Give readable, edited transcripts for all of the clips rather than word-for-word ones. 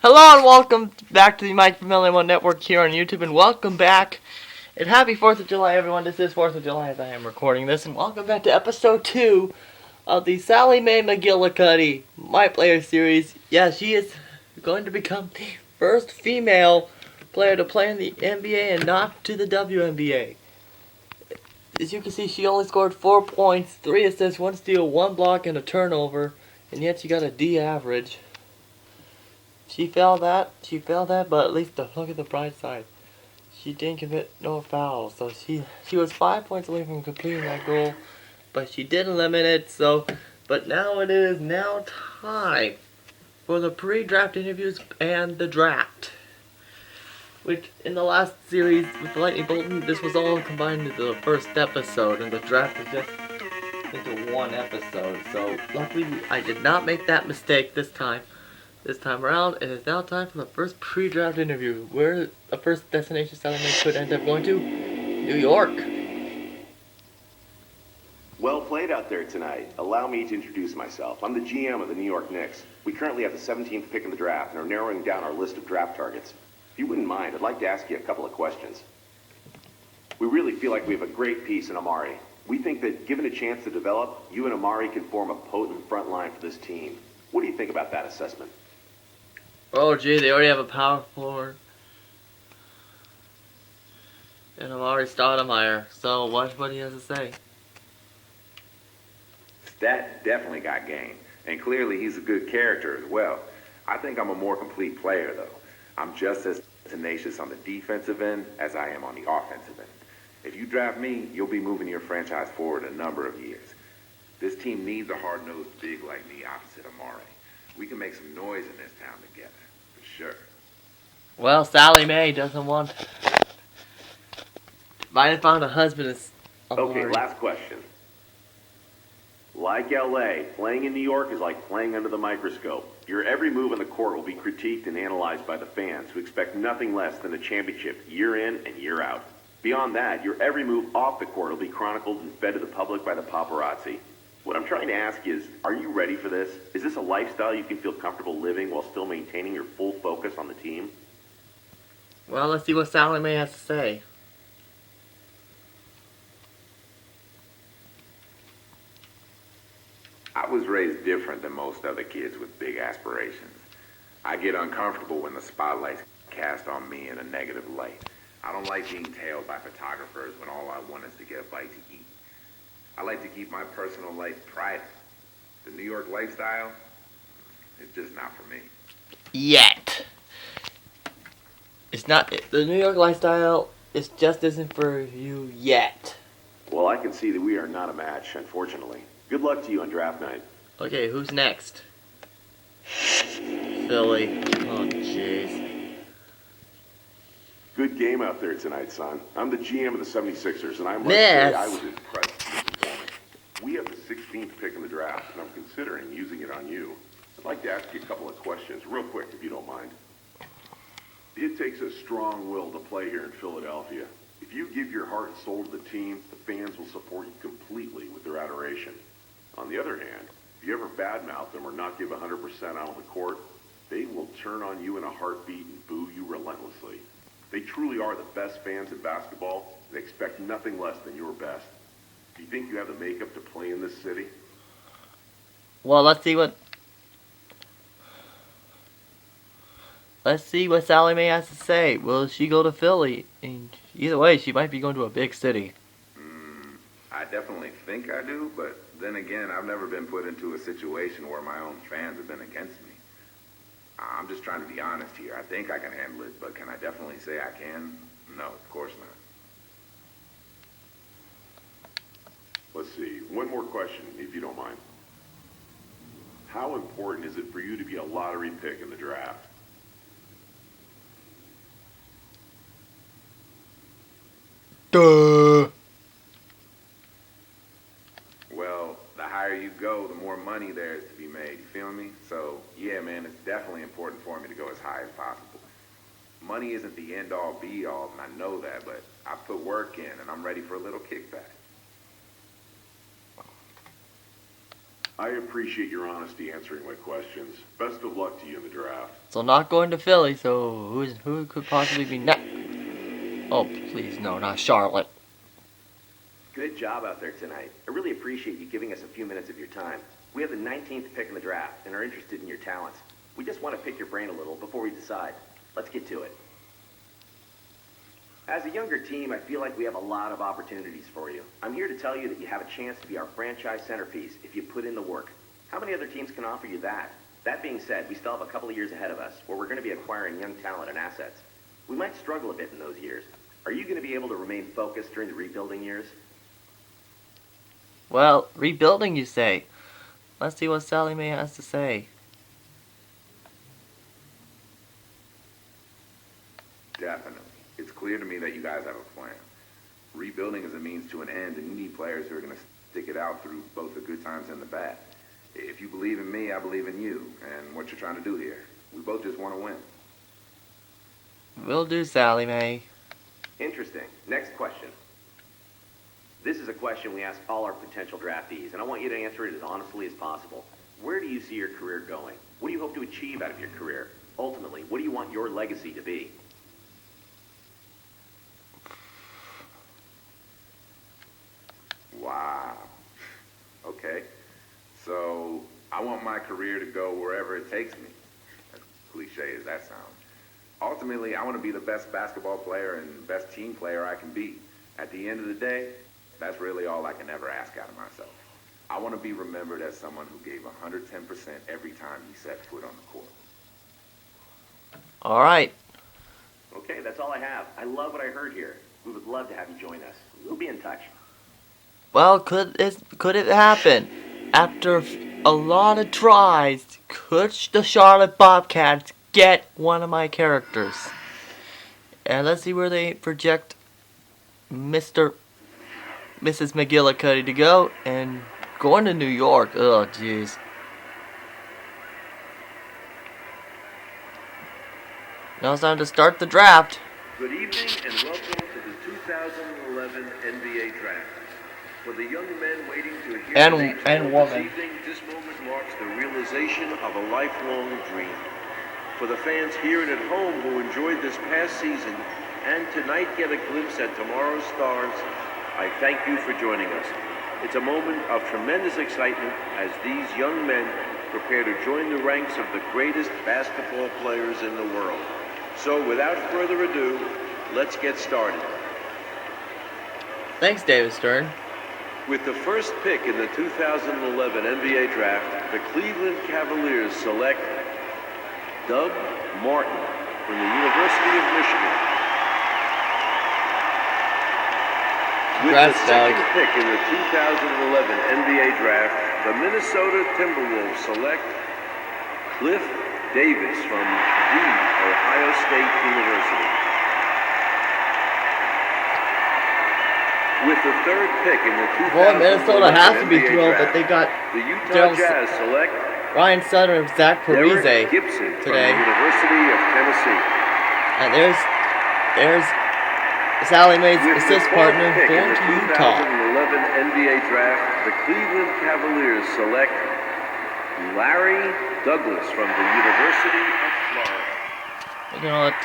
Hello and welcome back to the Mike Familiar One Network here on YouTube, and welcome back and happy 4th of July, everyone. This is 4th of July as I am recording this, and welcome back to episode 2 of the Sally Mae Mcgillicuddy My Player series. Yeah, she is going to become the first female player to play in the NBA and not to the WNBA. As you can see, she only scored 4 points, 3 assists, 1 steal, 1 block, and a turnover, and yet she got a D average. She failed that, but at least look at the bright side. She didn't commit no fouls, so she was 5 points away from completing that goal, but she didn't limit it, but now it is time for the pre-draft interviews and the draft. Which, in the last series with Lightning Bolton, this was all combined into the first episode, and the draft was just into one episode, so luckily I did not make that mistake this time. This time around, it is now time for the first pre-draft interview, where the first destination Sally Mae could end up going to, New York. Well played out there tonight. Allow me to introduce myself. I'm the GM of the New York Knicks. We currently have the 17th pick in the draft and are narrowing down our list of draft targets. If you wouldn't mind, I'd like to ask you a couple of questions. We really feel like we have a great piece in Amari. We think that given a chance to develop, you and Amari can form a potent front line for this team. What do you think about that assessment? Oh gee, they already have a power forward. And Amari Stoudemire, so watch what he has to say. Stat definitely got game, and clearly he's a good character as well. I think I'm a more complete player, though. I'm just as tenacious on the defensive end as I am on the offensive end. If you draft me, you'll be moving your franchise forward a number of years. This team needs a hard-nosed big like me opposite Amari. We can make some noise in this town together, for sure. Well, Sally Mae doesn't want... Might have found a husband as Amari. Okay, last question. Like LA, playing in New York is like playing under the microscope. Your every move on the court will be critiqued and analyzed by the fans, who expect nothing less than a championship year in and year out. Beyond that, your every move off the court will be chronicled and fed to the public by the paparazzi. What I'm trying to ask is, are you ready for this? Is this a lifestyle you can feel comfortable living while still maintaining your full focus on the team? Well, let's see what Sally Mae has to say. I was raised different than most other kids with big aspirations. I get uncomfortable when the spotlight's cast on me in a negative light. I don't like being tailed by photographers when all I want is to get a bite to eat. I like to keep my personal life private. The New York lifestyle is just not for me. Yet. It's not... The New York lifestyle just isn't for you yet. Well, I can see that we are not a match, unfortunately. Good luck to you on draft night. Okay, who's next? Philly. Oh, jeez. Good game out there tonight, son. I'm the GM of the 76ers, and I must Yes. say I was impressed with your performance. We have the 16th pick in the draft, and I'm considering using it on you. I'd like to ask you a couple of questions, real quick, if you don't mind. It takes a strong will to play here in Philadelphia. If you give your heart and soul to the team, the fans will support you completely with their adoration. On the other hand, if you ever badmouth them or not give 100% out on the court, they will turn on you in a heartbeat and boo you relentlessly. They truly are the best fans in basketball. They expect nothing less than your best. Do you think you have the makeup to play in this city? Well, let's see what Sally Mae has to say. Will she go to Philly? And either way, she might be going to a big city. I definitely think I do, but then again, I've never been put into a situation where my own fans have been against me. I'm just trying to be honest here. I think I can handle it, but can I definitely say I can? No, of course not. Let's see. One more question, if you don't mind. How important is it for you to be a lottery pick in the draft? Duh. Well, the higher you go, the more money there is to be made, you feel me? So, yeah, man, it's definitely important for me to go as high as possible. Money isn't the end-all, be-all, and I know that, but I put work in, and I'm ready for a little kickback. I appreciate your honesty answering my questions. Best of luck to you in the draft. So not going to Philly, so who could possibly be next? Oh, please, no, not Charlotte. Good job out there tonight. I really appreciate you giving us a few minutes of your time. We have the 19th pick in the draft and are interested in your talents. We just want to pick your brain a little before we decide. Let's get to it. As a younger team, I feel like we have a lot of opportunities for you. I'm here to tell you that you have a chance to be our franchise centerpiece if you put in the work. How many other teams can offer you that? That being said, we still have a couple of years ahead of us where we're going to be acquiring young talent and assets. We might struggle a bit in those years. Are you going to be able to remain focused during the rebuilding years? Well, rebuilding, you say? Let's see what Sally Mae has to say. Definitely. It's clear to me that you guys have a plan. Rebuilding is a means to an end, and you need players who are going to stick it out through both the good times and the bad. If you believe in me, I believe in you, and what you're trying to do here. We both just want to win. Will do, Sally Mae. Interesting. Next question. This is a question we ask all our potential draftees, and I want you to answer it as honestly as possible. Where do you see your career going? What do you hope to achieve out of your career? Ultimately, what do you want your legacy to be? Wow. Okay. So, I want my career to go wherever it takes me. As cliche as that sounds. Ultimately, I want to be the best basketball player and best team player I can be. At the end of the day, that's really all I can ever ask out of myself. I want to be remembered as someone who gave 110% every time he set foot on the court. All right. Okay, that's all I have. I love what I heard here. We would love to have you join us. We'll be in touch. Well, could it happen? After a lot of tries, could the Charlotte Bobcats get one of my characters? And let's see where they project Mrs. Mcgillicuddy to go. And going to New York. Oh, jeez. Now it's time to start the draft. Good evening and welcome to the 2011 NBA Draft. For the young men waiting to hear And woman. this evening, this moment marks the realization of a lifelong dream. For the fans here and at home who enjoyed this past season and tonight get a glimpse at tomorrow's stars, I thank you for joining us. It's a moment of tremendous excitement as these young men prepare to join the ranks of the greatest basketball players in the world. So without further ado, let's get started. Thanks, David Stern. With the first pick in the 2011 NBA Draft, the Cleveland Cavaliers select Doug Martin from the University of Michigan. With the second pick in the 2011 NBA Draft, the Minnesota Timberwolves select Cliff Davis from The Ohio State University. With the third pick in the 2011 Boy, Minnesota has to be NBA thrilled Draft, that they got the Utah Jazz select Ryan Sutter and Zach Parise Derek Gibson today. from the University of Tennessee. And there's Sally Mae's With assist the fourth partner pick in going the to Utah. 2011 NBA Draft, the Cleveland Cavaliers select Larry Douglas from the University of Florida. You know what?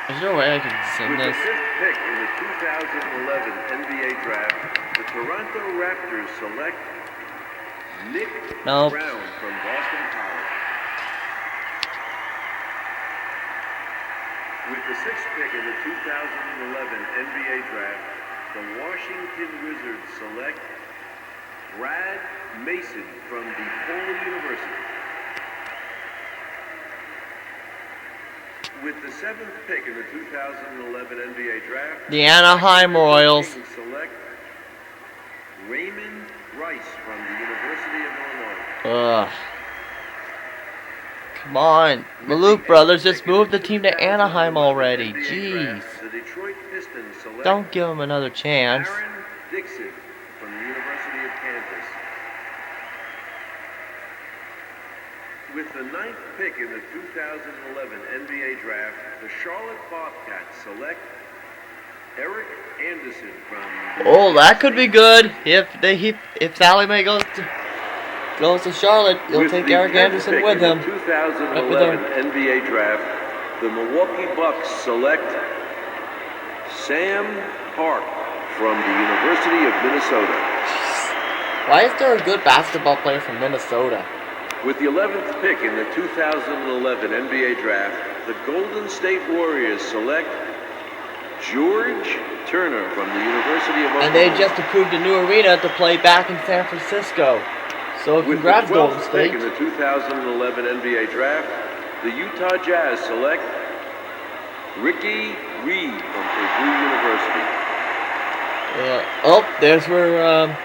There's no way I can send With this. the fifth pick in the 2011 NBA Draft, the Toronto Raptors select Nick Nope. Brown from Boston College. With the sixth pick in the 2011 NBA Draft, the Washington Wizards select Brad Mason from DePaul University. With the seventh pick in the 2011 NBA Draft, The Anaheim Royals. Kings select Raymond Rice from the University of Illinois. Ugh. Come on. Maluk brothers, just moved the team to Anaheim already. Jeez. The Detroit Pistons select Don't give them another chance. Aaron Dixon from the University of Kansas. With the ninth pick in the 2011 NBA Draft, the Charlotte Bobcats select Eric Anderson from. Oh, that could be good if Sally Mae goes to goes to Charlotte. He'll With take the Eric 10th Anderson pick with in him. the 2011 NBA Draft, the Milwaukee Bucks select Sam Park from the University of Minnesota. Why is there a good basketball player from Minnesota? With the 11th pick in the 2011 NBA Draft, the Golden State Warriors select George Turner from the University of Oklahoma. And they just approved a new arena to play back in San Francisco. So With congrats, the Golden 12th State. pick in the 2011 NBA Draft, the Utah Jazz select Ricky Reed from Purdue University. There's where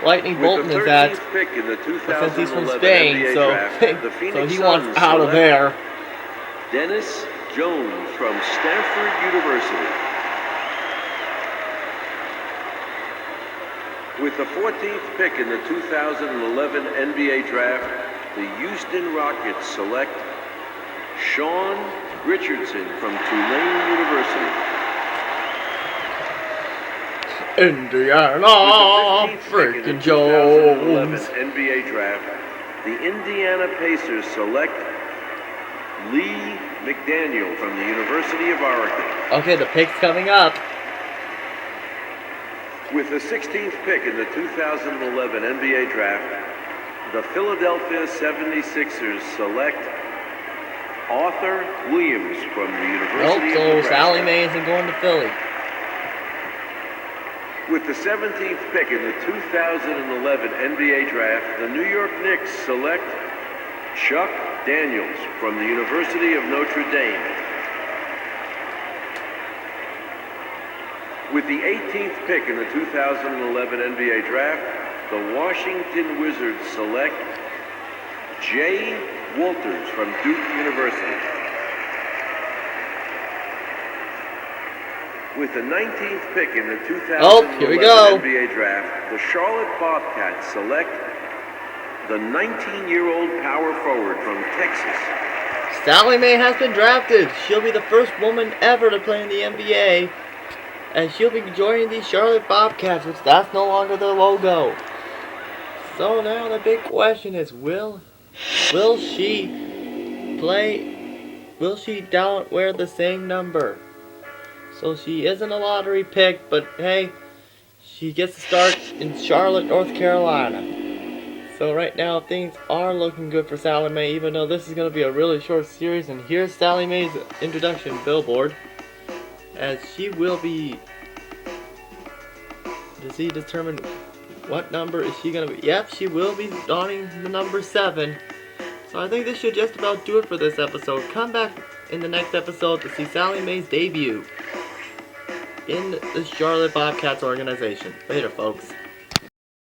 Lightning Bolton With the is 13th at. pick in the Since he's from 2011 Spain, NBA so, Draft, the so Phoenix he Suns wants out of select there. Dennis Jones from Stanford University. With the 14th pick in the 2011 NBA Draft, the Houston Rockets select Sean Richardson from Tulane University. Indiana, With the 15th pick in freaking the 2011 Jones. NBA Draft, the Indiana Pacers select Lee McDaniel from the University of Oregon. Okay, the pick's coming up. With the 16th pick in the 2011 NBA Draft, the Philadelphia 76ers select Arthur Williams from the University of So Nebraska. Sally Mae isn't going to Philly. With the 17th pick in the 2011 NBA Draft, the New York Knicks select Chuck Daniels from the University of Notre Dame. With the 18th pick in the 2011 NBA Draft, the Washington Wizards select Jay Walters from Duke University. With the 19th pick in the 2011 here we go. NBA Draft, the Charlotte Bobcats select the 19-year-old power forward from Texas. Sally Mae has been drafted. She'll be the first woman ever to play in the NBA. And she'll be joining the Charlotte Bobcats, which that's no longer their logo. So now the big question is, will she play? Will she wear the same number? So she isn't a lottery pick, but hey, she gets to start in Charlotte, North Carolina. So right now things are looking good for Sally Mae, even though this is going to be a really short series. And here's Sally Mae's introduction billboard, as she will be. Does he determine what number is she going to be? Yep, she will be donning the number 7. So I think this should just about do it for this episode. Come back in the next episode to see Sally Mae's debut in the Charlotte Bobcats organization. Later, folks.